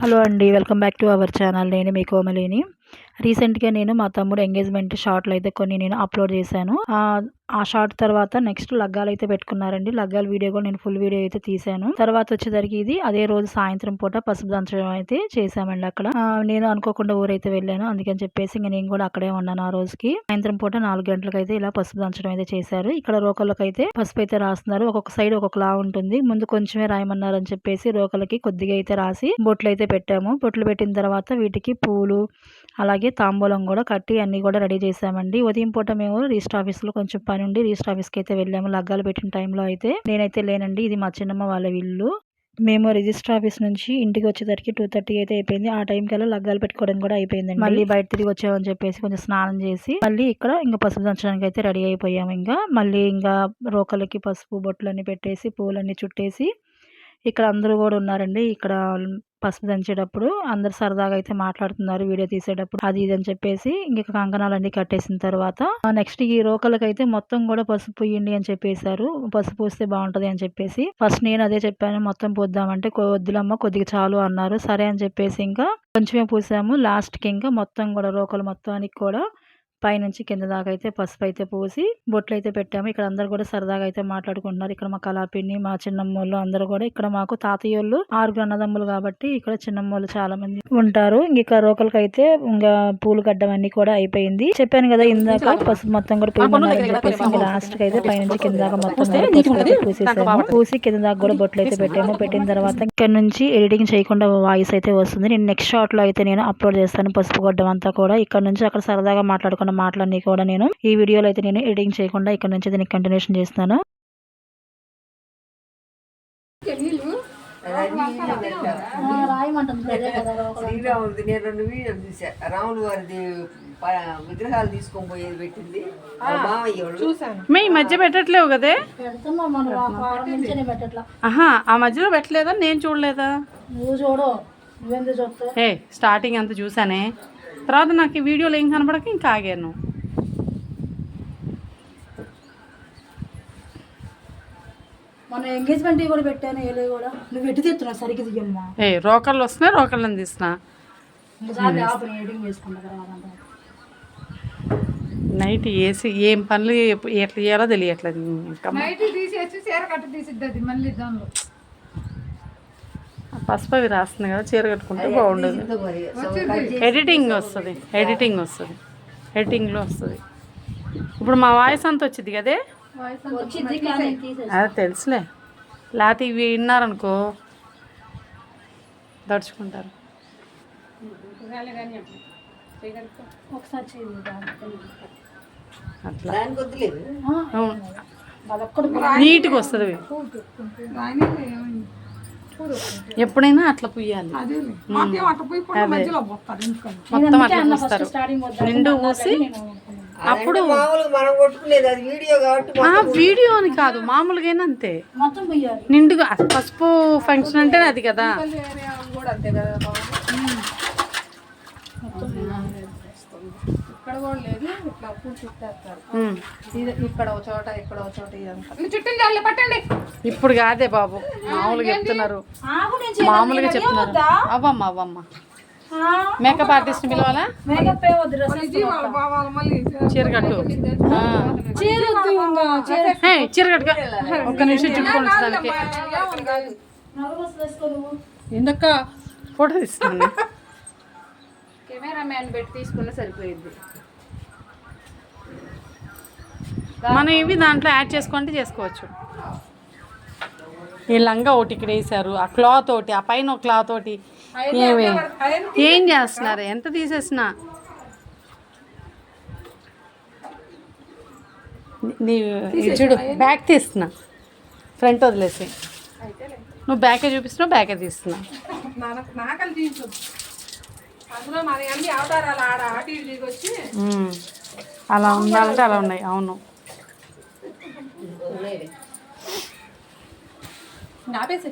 Hello అండి, welcome back to our channel. నేను మీ కోమలిని. రీసెంట్గా నేను మా తమ్ముడు ఎంగేజ్మెంట్ షార్ట్లు అయితే కొన్ని నేను అప్లోడ్ చేశాను. ఆ షార్ట్ తర్వాత నెక్స్ట్ లగ్గాలు అయితే పెట్టుకున్నారండి. లగ్గాల వీడియో కూడా నేను ఫుల్ వీడియో అయితే తీశాను. తర్వాత వచ్చేసరికి ఇది అదే రోజు సాయంత్రం పూట పసుపు దంచడం అయితే చేశామండి. అక్కడ నేను అనుకోకుండా ఊరైతే వెళ్ళాను, అందుకని చెప్పేసి ఇంకా నేను కూడా అక్కడే ఉన్నాను. ఆ రోజుకి సాయంత్రం పూట 4 గంటలకు అయితే ఇలా పసుపు దంచడం అయితే చేశారు. ఇక్కడ రోకళ్ళకి అయితే పసుపు అయితే రాస్తున్నారు. ఒక్కొక్క సైడ్ ఒక్కొక్కలా ఉంటుంది. ముందు కొంచెమే రాయమన్నారు అని చెప్పేసి రోకలకి కొద్దిగా అయితే రాసి బొట్లు అయితే పెట్టాము. బొట్లు పెట్టిన తర్వాత వీటికి పూలు అలాగే తాంబూలం కూడా కట్టి అన్ని కూడా రెడీ చేసామండి. ఉదయం పూట మేము రిజిస్టర్ ఆఫీస్ లో కొంచెం పని ఉండి రిజిస్టర్ ఆఫీస్ కి అయితే వెళ్ళాము. లగ్గాలు పెట్టిన టైంలో అయితే నేనైతే లేనండి. ఇది మా చిన్నమ్మ వాళ్ళ ఇల్లు. మేము రిజిస్టర్ ఆఫీస్ నుంచి ఇంటికి వచ్చేసరికి 2:30 అయితే అయిపోయింది. ఆ టైం కల్లా లగ్గాలు పెట్టుకోవడం కూడా అయిపోయిందండి. మళ్ళీ బయట తిరిగి వచ్చామని చెప్పేసి కొంచెం స్నానం చేసి మళ్ళీ ఇక్కడ ఇంకా పసుపు దంచడానికి అయితే రెడీ అయిపోయాము. మళ్ళీ రోకలకి పసుపు బొట్లన్నీ పెట్టేసి పూలన్నీ చుట్టేసి ఇక్కడ అందరూ కూడా ఉన్నారండి. ఇక్కడ పసుపు దంచేటప్పుడు అందరు సరదాగా అయితే మాట్లాడుతున్నారు వీడియో తీసేటప్పుడు, అది ఇది అని చెప్పేసి ఇంక కంకణాలన్నీ కట్టేసిన తర్వాత నెక్స్ట్ ఈ రోకలకైతే మొత్తం కూడా పసుపు పూయండి అని చెప్పేశారు. పసుపు పూస్తే బాగుంటది అని చెప్పేసి ఫస్ట్ నేను అదే చెప్పాను, మొత్తం పూద్దామంటే వద్దులమ్మ కొద్దిగా చాలు అన్నారు. సరే అని చెప్పేసి ఇంకా కొంచెమే పూసాము. లాస్ట్ కి ఇంకా మొత్తం కూడా రోకలు మొత్తానికి కూడా పైనుంచి కింద దాకా అయితే పసుపు అయితే పూసి బొట్లు అయితే పెట్టాము. ఇక్కడ అందరు కూడా సరదాగా అయితే మాట్లాడుకుంటున్నారు. ఇక్కడ మా కళాపిన్ని మా చిన్నమ్మోళ్ళు అందరూ కూడా, ఇక్కడ మాకు తాతయ్యోళ్ళు 6 అన్నదమ్ములు కాబట్టి ఇక్కడ చిన్నమ్మోళ్ళు చాలా మంది ఉంటారు. ఇంకా రోకలకి అయితే ఇంకా పూలు గడ్డం అన్ని కూడా అయిపోయింది. చెప్పాను కదా ఇందాక పసుపు మొత్తం కూడా పూయమన్నారని చెప్పేసి ఇంకా లాస్ట్ కి అయితే పైనుంచి కింద దాకా మొత్తం పూసేసాము. పూసి కింద దాకా కూడా బొట్లు అయితే పెట్టాము. పెట్టిన తర్వాత ఇక్కడ నుంచి ఎడిటింగ్ చేయకుండా వాయిస్ అయితే వస్తుంది. నేను నెక్స్ట్ షార్ట్ లో అయితే నేను అప్లోడ్ చేస్తాను పసుపు గడ్డం అంతా కూడా. ఇక్కడ నుంచి అక్కడ సరదాగా మాట్లాడుకున్న మాటలన్నీ కూడా నేను ఈ వీడియోలో అయితే నేను ఎడిటింగ్ చేయకుండా ఇక్కడ నుంచి దీనికి కంటిన్యూషన్ చేస్తాను. రాములు వారిది విగ్రహాలు తీసుకొని పోయేది పెట్టింది మే ఈ మధ్య పెట్టట్లేవు కదే. ఆ మధ్యలో పెట్టలేదా? నేను చూడలేదా? స్టార్టింగ్ అంతా చూసానే, తర్వాత నాకు ఈ వీడియోలో ఏం కనపడక ఇంకా ఆగాను. మన ఎంగేజ్మెంట్ కూడా పెట్టాను. కూడా నువ్వు ఎటు తీస్తున్నా సరిగ్గా తీయమ్మా. రోకళ్ళు వస్తున్నాయి, రోకళ్ళని తీస్తున్నా. నైట్ వేసి ఏం పనులు ఎట్లా చేయాలో తెలియట్లేదు. పసుపు అవి రాస్తుంది కదా, చీర కట్టుకుంటే బాగుండదు. ఎడిటింగ్ వస్తుంది, ఎడిటింగ్లో వస్తుంది. ఇప్పుడు మా వాయిస్ అంతా వచ్చింది కదే, అదే తెలుసులే. లేకపోతే ఇవి విన్నారనుకో దడుచుకుంటారు. అట్లా నీట్గా వస్తుంది. ఎప్పుడైనా అట్లా పుయ్యాలి. మొత్తం అట్లా పూస్తారు, నిండు పూసి. అప్పుడు వీడియో అని కాదు, మామూలుగా అంతే నిండుగా. పసుపు ఫంక్షన్ అంటే అది కదా. ఇక్కడ కూడా లేదు, ఇట్లా పూలు చుట్టేస్తారు. ఇక్కడ ఒక చోట, ఇక్కడ ఒక చోట. చుట్టూ పట్టండి. ఇప్పుడు కాదే బాబు, మామూలుగా చెప్తున్నారు, మామూలుగా చెప్తున్నారు. అవ్వమ్మ మేకప్ ఆర్టిస్ట్ పిలవాలా? చీరకట్టు, చీరకట్టు. ఒక్క నిమిషం చుట్టుకొని దానికి ఎందుక ఫోటో తీసుకోండి. కెమెరా మ్యాన్ పెట్టి తీసుకున్నా సరిపోయింది. మనం ఇవి దాంట్లో యాడ్ చేసుకుంటే చేసుకోవచ్చు. ఈ లంగా ఒకటి ఇక్కడ వేసారు, ఆ క్లాత్ ఒకటి, ఆ పైన ఒక క్లాత్ ఒకటి. ఏం చేస్తున్నారు? ఎంత తీసేసినా నీ చూడు, బ్యాక్ తీస్తున్నా, ఫ్రంట్ వదిలేసి. నువ్వు బ్యాకే చూపిస్తున్నావు, బ్యాకే తీస్తున్నా. అలా ఉండాలంటే అలా ఉన్నాయి. అవును, ఆపేసి